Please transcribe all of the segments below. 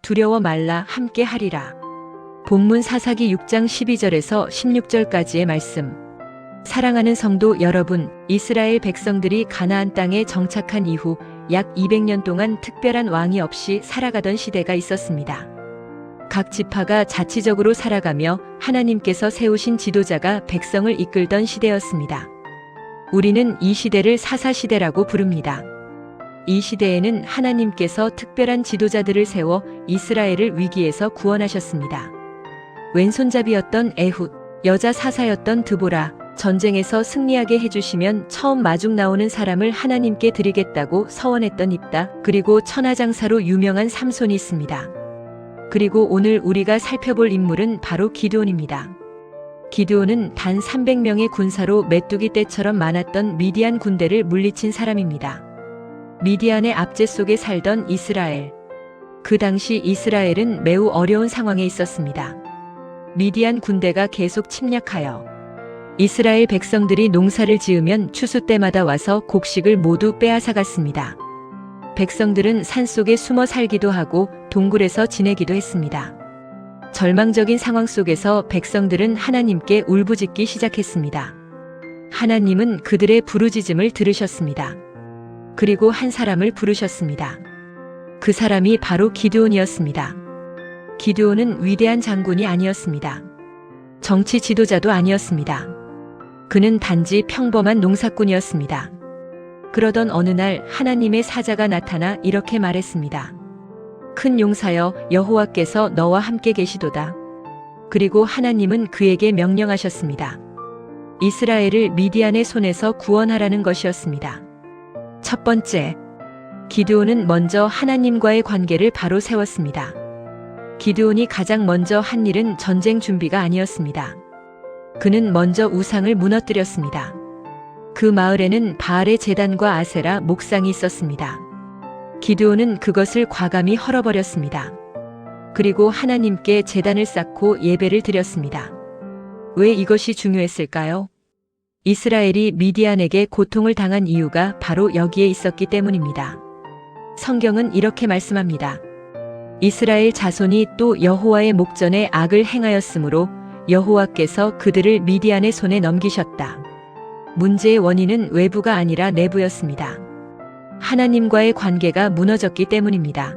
두려워 말라 함께 하리라. 본문 사사기 6장 12절에서 16절까지의 말씀. 사랑하는 성도 여러분, 이스라엘 백성들이 가나안 땅에 정착한 이후 약 200년 동안 특별한 왕이 없이 살아가던 시대가 있었습니다. 각 지파가 자치적으로 살아가며 하나님께서 세우신 지도자가 백성을 이끌던 시대였습니다. 우리는 이 시대를 사사시대라고 부릅니다. 이 시대에는 하나님께서 특별한 지도자들을 세워 이스라엘을 위기에서 구원하셨습니다. 왼손잡이였던 에훗, 여자 사사였던 드보라, 전쟁에서 승리하게 해주시면 처음 마중 나오는 사람을 하나님께 드리겠다고 서원했던 입다, 그리고 천하장사로 유명한 삼손이 있습니다. 그리고 오늘 우리가 살펴볼 인물은 바로 기드온입니다. 기드온은 단 300명의 군사로 메뚜기 떼처럼 많았던 미디안 군대를 물리친 사람입니다. 미디안의 압제 속에 살던 이스라엘. 그 당시 이스라엘은 매우 어려운 상황에 있었습니다. 미디안 군대가 계속 침략하여 이스라엘 백성들이 농사를 지으면 추수 때마다 와서 곡식을 모두 빼앗아갔습니다. 백성들은 산속에 숨어 살기도 하고 동굴에서 지내기도 했습니다. 절망적인 상황 속에서 백성들은 하나님께 울부짖기 시작했습니다. 하나님은 그들의 부르짖음을 들으셨습니다. 그리고 한 사람을 부르셨습니다. 그 사람이 바로 기드온이었습니다. 기드온은 위대한 장군이 아니었습니다. 정치 지도자도 아니었습니다. 그는 단지 평범한 농사꾼이었습니다. 그러던 어느 날 하나님의 사자가 나타나 이렇게 말했습니다. 큰 용사여, 여호와께서 너와 함께 계시도다. 그리고 하나님은 그에게 명령하셨습니다. 이스라엘을 미디안의 손에서 구원하라는 것이었습니다. 첫 번째, 기드온은 먼저 하나님과의 관계를 바로 세웠습니다. 기드온이 가장 먼저 한 일은 전쟁 준비가 아니었습니다. 그는 먼저 우상을 무너뜨렸습니다. 그 마을에는 바알의 제단과 아세라 목상이 있었습니다. 기드온은 그것을 과감히 헐어버렸습니다. 그리고 하나님께 제단을 쌓고 예배를 드렸습니다. 왜 이것이 중요했을까요? 이스라엘이 미디안에게 고통을 당한 이유가 바로 여기에 있었기 때문입니다. 성경은 이렇게 말씀합니다. 이스라엘 자손이 또 여호와의 목전에 악을 행하였으므로 여호와께서 그들을 미디안의 손에 넘기셨다. 문제의 원인은 외부가 아니라 내부였습니다. 하나님과의 관계가 무너졌기 때문입니다.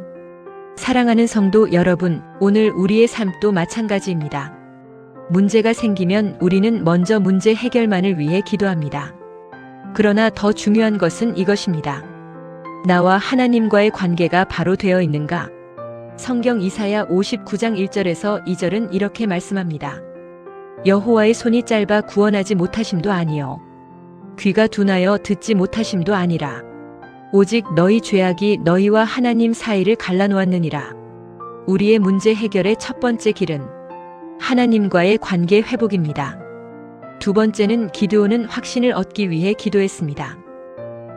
사랑하는 성도 여러분, 오늘 우리의 삶도 마찬가지입니다. 문제가 생기면 우리는 먼저 문제 해결만을 위해 기도합니다. 그러나 더 중요한 것은 이것입니다. 나와 하나님과의 관계가 바로 되어 있는가? 성경 이사야 59장 1절에서 2절은 이렇게 말씀합니다. 여호와의 손이 짧아 구원하지 못하심도 아니요 귀가 둔하여 듣지 못하심도 아니라 오직 너희 죄악이 너희와 하나님 사이를 갈라놓았느니라. 우리의 문제 해결의 첫 번째 길은 하나님과의 관계 회복입니다. 두 번째는 기드온은 확신을 얻기 위해 기도했습니다.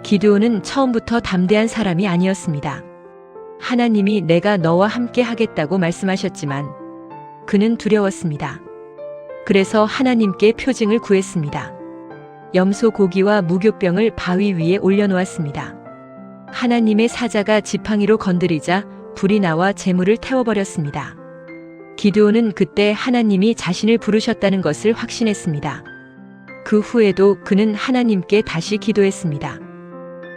기드온은 처음부터 담대한 사람이 아니었습니다. 하나님이 내가 너와 함께 하겠다고 말씀하셨지만 그는 두려웠습니다. 그래서 하나님께 표징을 구했습니다. 염소 고기와 무교병을 바위 위에 올려놓았습니다. 하나님의 사자가 지팡이로 건드리자 불이 나와 재물을 태워버렸습니다. 기드온은 그때 하나님이 자신을 부르셨다는 것을 확신했습니다. 그 후에도 그는 하나님께 다시 기도했습니다.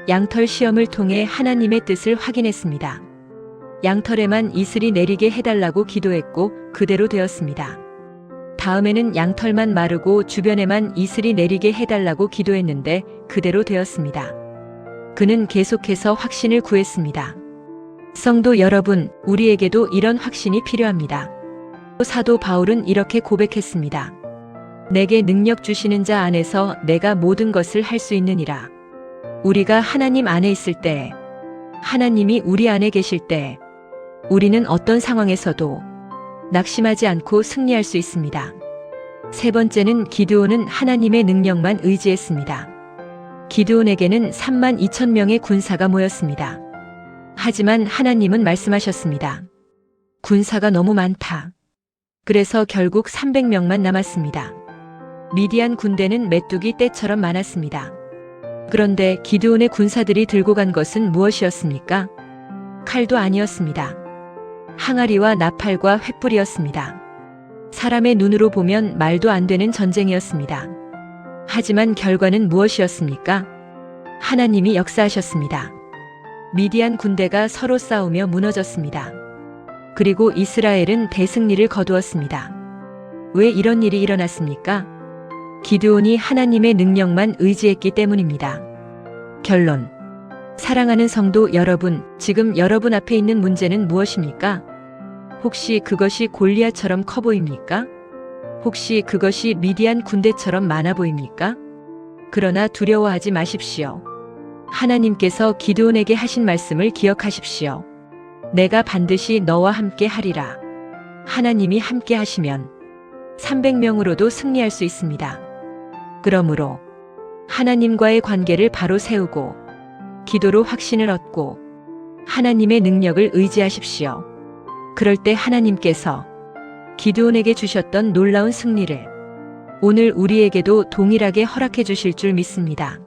양털 시험을 통해 하나님의 뜻을 확인했습니다. 양털에만 이슬이 내리게 해달라고 기도했고 그대로 되었습니다. 다음에는 양털만 마르고 주변에만 이슬이 내리게 해달라고 기도했는데 그대로 되었습니다. 그는 계속해서 확신을 구했습니다. 성도 여러분, 우리에게도 이런 확신이 필요합니다. 사도 바울은 이렇게 고백했습니다. 내게 능력 주시는 자 안에서 내가 모든 것을 할 수 있느니라. 우리가 하나님 안에 있을 때, 하나님이 우리 안에 계실 때, 우리는 어떤 상황에서도 낙심하지 않고 승리할 수 있습니다. 세 번째는 기드온은 하나님의 능력만 의지했습니다. 기드온에게는 32,000명의 군사가 모였습니다. 하지만 하나님은 말씀하셨습니다. 군사가 너무 많다. 그래서 결국 300명만 남았습니다. 미디안 군대는 메뚜기 떼처럼 많았습니다. 그런데 기드온의 군사들이 들고 간 것은 무엇이었습니까? 칼도 아니었습니다. 항아리와 나팔과 횃불이었습니다. 사람의 눈으로 보면 말도 안 되는 전쟁이었습니다. 하지만 결과는 무엇이었습니까? 하나님이 역사하셨습니다. 미디안 군대가 서로 싸우며 무너졌습니다. 그리고 이스라엘은 대승리를 거두었습니다. 왜 이런 일이 일어났습니까? 기드온이 하나님의 능력만 의지했기 때문입니다. 결론. 사랑하는 성도 여러분, 지금 여러분 앞에 있는 문제는 무엇입니까? 혹시 그것이 골리앗처럼 커 보입니까? 혹시 그것이 미디안 군대처럼 많아 보입니까? 그러나 두려워하지 마십시오. 하나님께서 기드온에게 하신 말씀을 기억하십시오. 내가 반드시 너와 함께 하리라. 하나님이 함께 하시면 300명으로도 승리할 수 있습니다. 그러므로 하나님과의 관계를 바로 세우고 기도로 확신을 얻고 하나님의 능력을 의지하십시오. 그럴 때 하나님께서 기드온에게 주셨던 놀라운 승리를 오늘 우리에게도 동일하게 허락해 주실 줄 믿습니다.